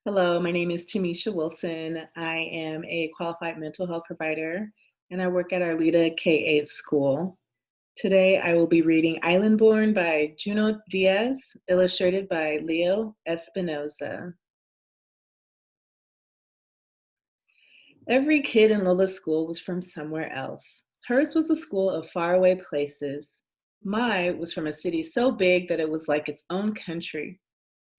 Hello, my name is Timisha Wilson. I am a qualified mental health provider and I work at our Lita K-8 school. Today I will be reading Islandborn by Junot Diaz, illustrated by Leo Espinoza. Every kid in Lola's school was from somewhere else. Hers was a school of faraway places. My was from a city so big that it was like its own country.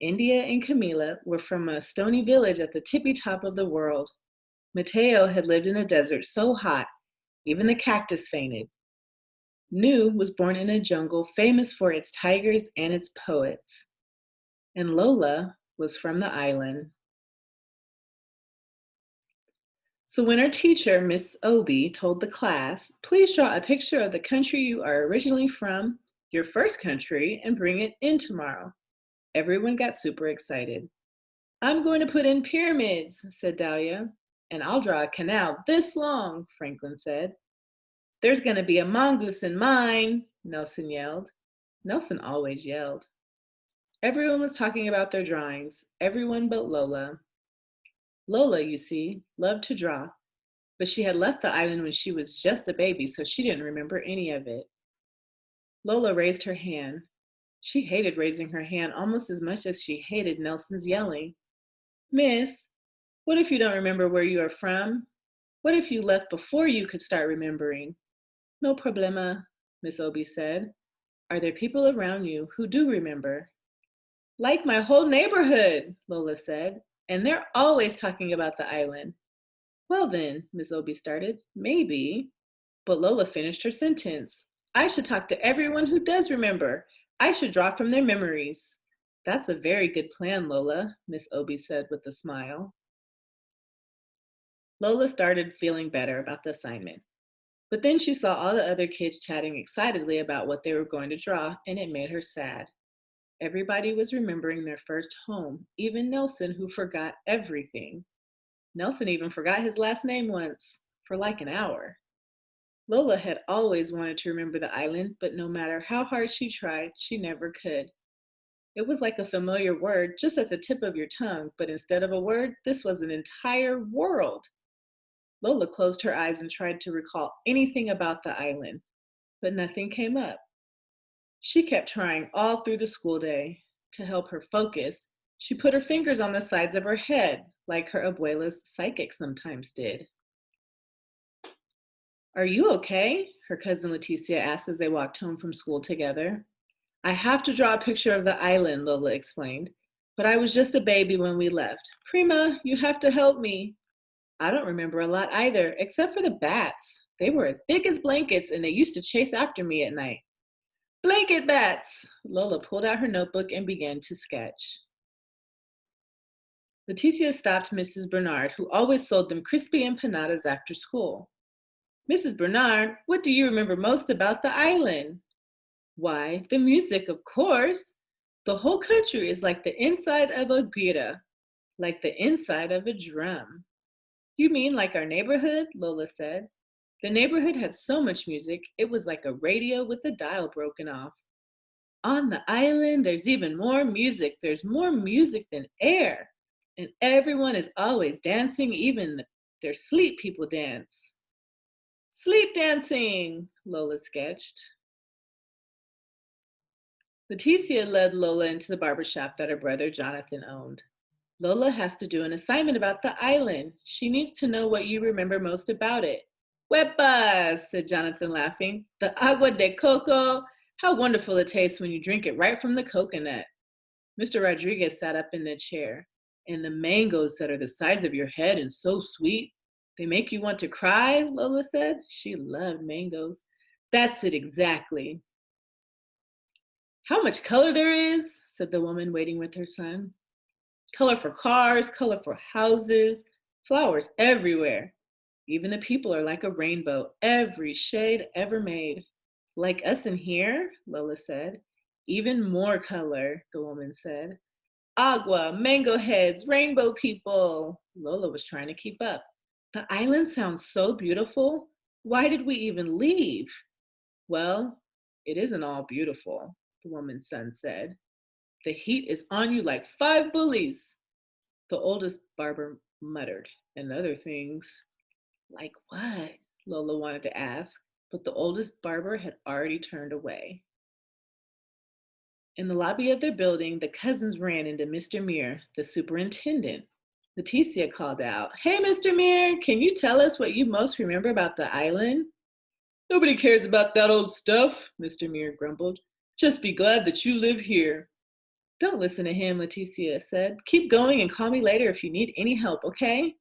India and Camila were from a stony village at the tippy top of the world. Mateo had lived in a desert so hot, even the cactus fainted. Nu was born in a jungle famous for its tigers and its poets. And Lola was from the island. So when our teacher, Miss Obi, told the class, please draw a picture of the country you are originally from, your first country, and bring it in tomorrow, everyone got super excited. I'm going to put in pyramids, said Dahlia. And I'll draw a canal this long, Franklin said. There's going to be a mongoose in mine, Nelson yelled. Nelson always yelled. Everyone was talking about their drawings, everyone but Lola. Lola, you see, loved to draw, but she had left the island when she was just a baby, so she didn't remember any of it. Lola raised her hand. She hated raising her hand almost as much as she hated Nelson's yelling. Miss, what if you don't remember where you are from? What if you left before you could start remembering? No problema, Miss Obi said. Are there people around you who do remember? Like my whole neighborhood, Lola said, and they're always talking about the island. Well then, Miss Obi started, maybe. But Lola finished her sentence. I should talk to everyone who does remember. I should draw from their memories. That's a very good plan, Lola, Miss Obi said with a smile. Lola started feeling better about the assignment. But then she saw all the other kids chatting excitedly about what they were going to draw, and it made her sad. Everybody was remembering their first home, even Nelson, who forgot everything. Nelson even forgot his last name once, for like an hour. Lola had always wanted to remember the island, but no matter how hard she tried, she never could. It was like a familiar word just at the tip of your tongue, but instead of a word, this was an entire world. Lola closed her eyes and tried to recall anything about the island, but nothing came up. She kept trying all through the school day. To help her focus, she put her fingers on the sides of her head, like her abuela's psychic sometimes did. Are you okay? Her cousin Leticia asked as they walked home from school together. I have to draw a picture of the island, Lola explained, but I was just a baby when we left. Prima, you have to help me. I don't remember a lot either, except for the bats. They were as big as blankets and they used to chase after me at night. Blanket bats! Lola pulled out her notebook and began to sketch. Leticia stopped Mrs. Bernard, who always sold them crispy empanadas after school. Mrs. Bernard, what do you remember most about the island? Why, the music, of course. The whole country is like the inside of a guira, like the inside of a drum. You mean like our neighborhood? Lola said. The neighborhood had so much music, it was like a radio with the dial broken off. On the island, there's even more music. There's more music than air. And everyone is always dancing, even their sleep people dance. Sleep dancing, Lola sketched. Leticia led Lola into the barber shop that her brother Jonathan owned. Lola has to do an assignment about the island. She needs to know what you remember most about it. Huepas, said Jonathan, laughing. The agua de coco. How wonderful it tastes when you drink it right from the coconut. Mr. Rodriguez sat up in the chair. And the mangoes that are the size of your head and so sweet. They make you want to cry, Lola said. She loved mangoes. That's it exactly. How much color there is, said the woman waiting with her son. Color for cars, color for houses, flowers everywhere. Even the people are like a rainbow, every shade ever made. Like us in here, Lola said. Even more color, the woman said. Agua, mango heads, rainbow people. Lola was trying to keep up. The island sounds so beautiful. Why did we even leave? Well, it isn't all beautiful, the woman's son said. The heat is on you like five bullies. The oldest barber muttered, and other things. Like what? Lola wanted to ask, but the oldest barber had already turned away. In the lobby of their building, the cousins ran into Mr. Muir, the superintendent. Leticia called out, "Hey, Mr. Muir, can you tell us what you most remember about the island?" "Nobody cares about that old stuff," Mr. Muir grumbled. "Just be glad that you live here." "Don't listen to him," Leticia said. "Keep going and call me later if you need any help, okay?"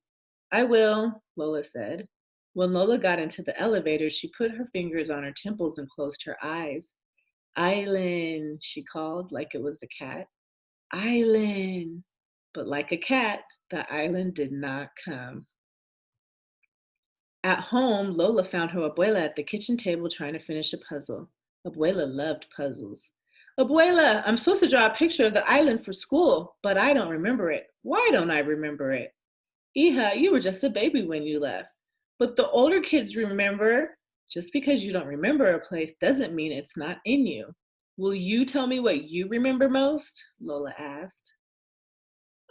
"I will," Lola said. When Lola got into the elevator, she put her fingers on her temples and closed her eyes. "Island," she called like it was a cat. "Island." But like a cat, the island did not come. At home, Lola found her abuela at the kitchen table trying to finish a puzzle. Abuela loved puzzles. "Abuela, I'm supposed to draw a picture of the island for school, but I don't remember it. Why don't I remember it?" "Hija, you were just a baby when you left." "But the older kids remember." "Just because you don't remember a place doesn't mean it's not in you." "Will you tell me what you remember most?" Lola asked.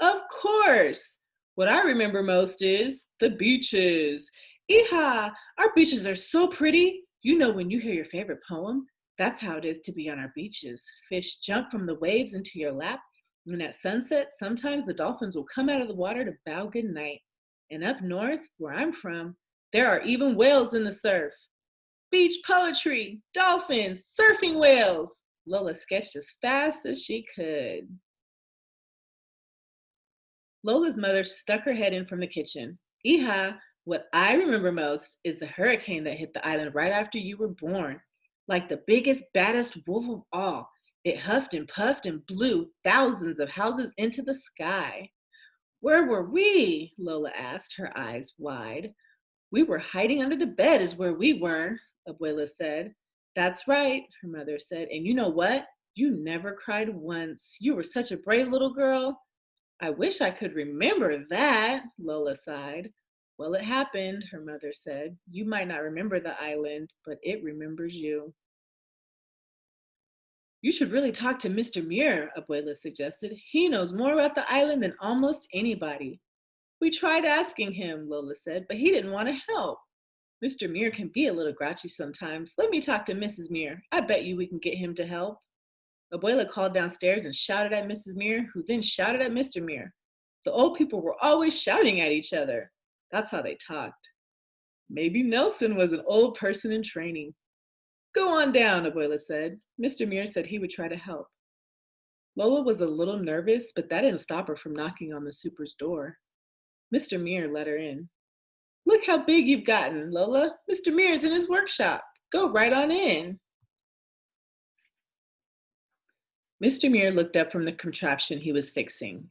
"Of course. What I remember most is the beaches. Hija, our beaches are so pretty. You know when you hear your favorite poem? That's how it is to be on our beaches. Fish jump from the waves into your lap, and at sunset, sometimes the dolphins will come out of the water to bow good night. And up north, where I'm from, there are even whales in the surf. Beach poetry, dolphins, surfing whales." Lola sketched as fast as she could. Lola's mother stuck her head in from the kitchen. "Hija, what I remember most is the hurricane that hit the island right after you were born. Like the biggest, baddest wolf of all. It huffed and puffed and blew thousands of houses into the sky." "Where were we?" Lola asked, her eyes wide. "We were hiding under the bed is where we were," Abuela said. "That's right," her mother said. "And you know what? You never cried once. You were such a brave little girl." "I wish I could remember that," Lola sighed. "Well, it happened," her mother said. "You might not remember the island, but it remembers you." "You should really talk to Mr. Muir," Abuela suggested. "He knows more about the island than almost anybody." "We tried asking him," Lola said, "but he didn't want to help. Mr. Muir can be a little grouchy sometimes. Let me talk to Mrs. Muir. I bet you we can get him to help." Abuela called downstairs and shouted at Mrs. Muir, who then shouted at Mr. Muir. The old people were always shouting at each other. That's how they talked. Maybe Nelson was an old person in training. "Go on down," Abuela said. Mr. Muir said he would try to help. Lola was a little nervous, but that didn't stop her from knocking on the super's door. Mr. Muir let her in. "Look how big you've gotten, Lola. Mr. Muir's in his workshop. Go right on in." Mr. Muir looked up from the contraption he was fixing.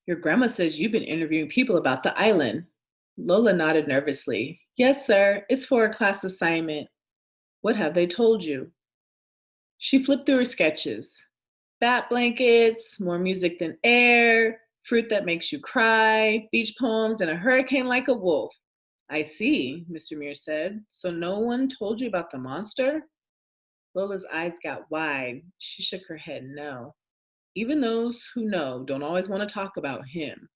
"Your grandma says you've been interviewing people about the island." Lola nodded nervously. "Yes, sir. It's for a class assignment." "What have they told you?" She flipped through her sketches. Bat blankets, more music than air, fruit that makes you cry, beach poems, and a hurricane like a wolf. "I see," Mr. Muir said. "So no one told you about the monster?" Lola's eyes got wide. She shook her head no. "Even those who know don't always want to talk about him."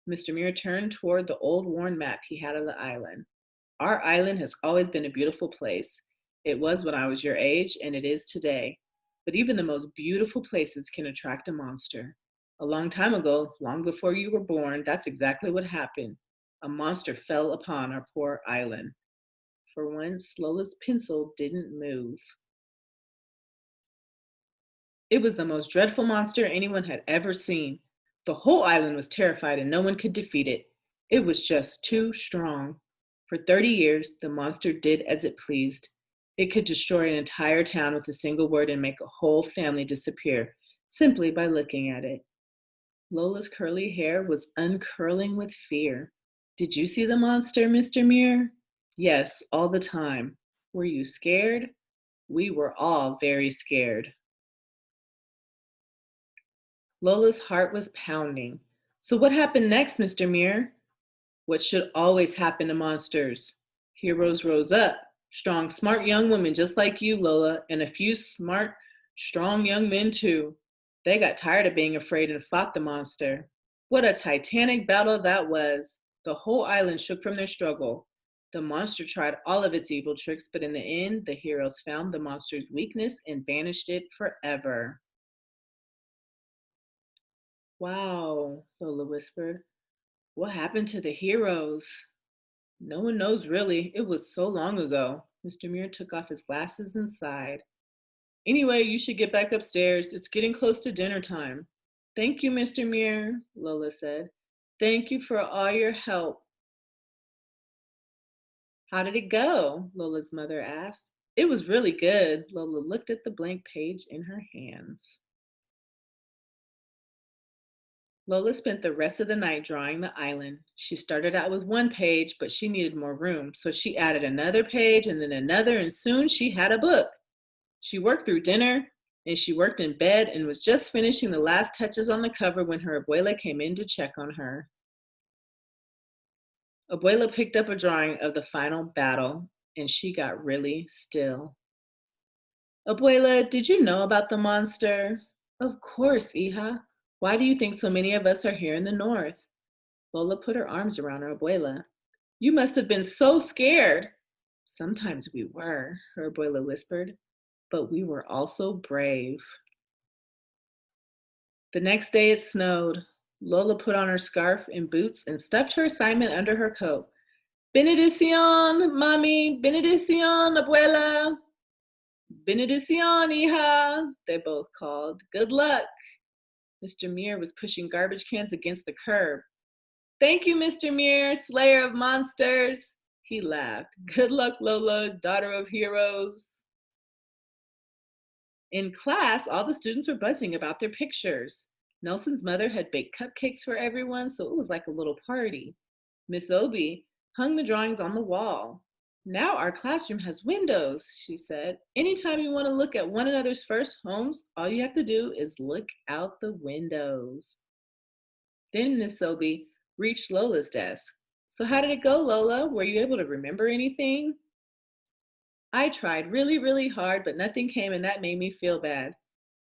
Mr. Muir turned toward the old worn map he had of the island. "Our island has always been a beautiful place. It was when I was your age, and it is today. But even the most beautiful places can attract a monster. A long time ago, long before you were born, that's exactly what happened. A monster fell upon our poor island." For once, Lola's pencil didn't move. It was the most dreadful monster anyone had ever seen. The whole island was terrified and no one could defeat it. It was just too strong. For 30 years, the monster did as it pleased. It could destroy an entire town with a single word and make a whole family disappear simply by looking at it. Lola's curly hair was uncurling with fear. "Did you see the monster, Mr. Muir?" "Yes, all the time." "Were you scared?" "We were all very scared." Lola's heart was pounding. "So what happened next, Mr. Muir?" "What should always happen to monsters. Heroes rose up. Strong, smart young women just like you, Lola, and a few smart, strong young men too. They got tired of being afraid and fought the monster." What a titanic battle that was! The whole island shook from their struggle. The monster tried all of its evil tricks, but in the end, the heroes found the monster's weakness and banished it forever. Wow, Lola whispered. What happened to the heroes? No one knows really. It was so long ago. Mr. Muir took off his glasses and sighed. Anyway, you should get back upstairs. It's getting close to dinner time. Thank you, Mr. Muir, Lola said. Thank you for all your help. How did it go? Lola's mother asked. It was really good. Lola looked at the blank page in her hands. Lola spent the rest of the night drawing the island. She started out with one page, but she needed more room, so she added another page and then another, and soon she had a book. She worked through dinner, and she worked in bed and was just finishing the last touches on the cover when her abuela came in to check on her. Abuela picked up a drawing of the final battle, and she got really still. Abuela, did you know about the monster? Of course, hija. Why do you think so many of us are here in the north? Lola put her arms around her abuela. You must have been so scared. Sometimes we were, her abuela whispered, but we were also brave. The next day it snowed. Lola put on her scarf and boots and stuffed her assignment under her coat. Benedicion, mommy, benedicion, abuela. Benedicion, hija, they both called. Good luck. Mr. Muir was pushing garbage cans against the curb. Thank you, Mr. Muir, slayer of monsters. He laughed. Good luck, Lola, daughter of heroes. In class, all the students were buzzing about their pictures. Nelson's mother had baked cupcakes for everyone, so it was like a little party. Miss Obi hung the drawings on the wall. Now our classroom has windows, she said. Anytime you want to look at one another's first homes, all you have to do is look out the windows. Then Miss Obi reached Lola's desk. So how did it go, Lola? Were you able to remember anything? I tried really, really hard, but nothing came, and that made me feel bad.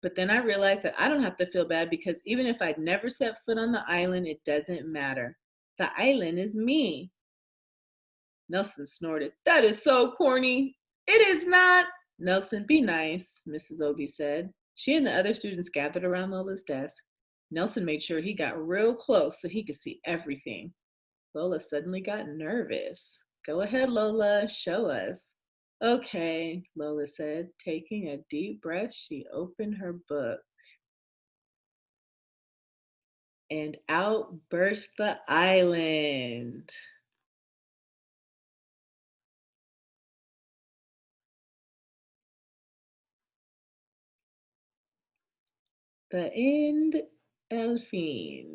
But then I realized that I don't have to feel bad because even if I'd never set foot on the island, it doesn't matter. The island is me. Nelson snorted. That is so corny. It is not. Nelson, be nice, Mrs. Obi said. She and the other students gathered around Lola's desk. Nelson made sure he got real close so he could see everything. Lola suddenly got nervous. Go ahead, Lola, show us. Okay, Lola said. Taking a deep breath, she opened her book. And out burst the island. The end, El fin.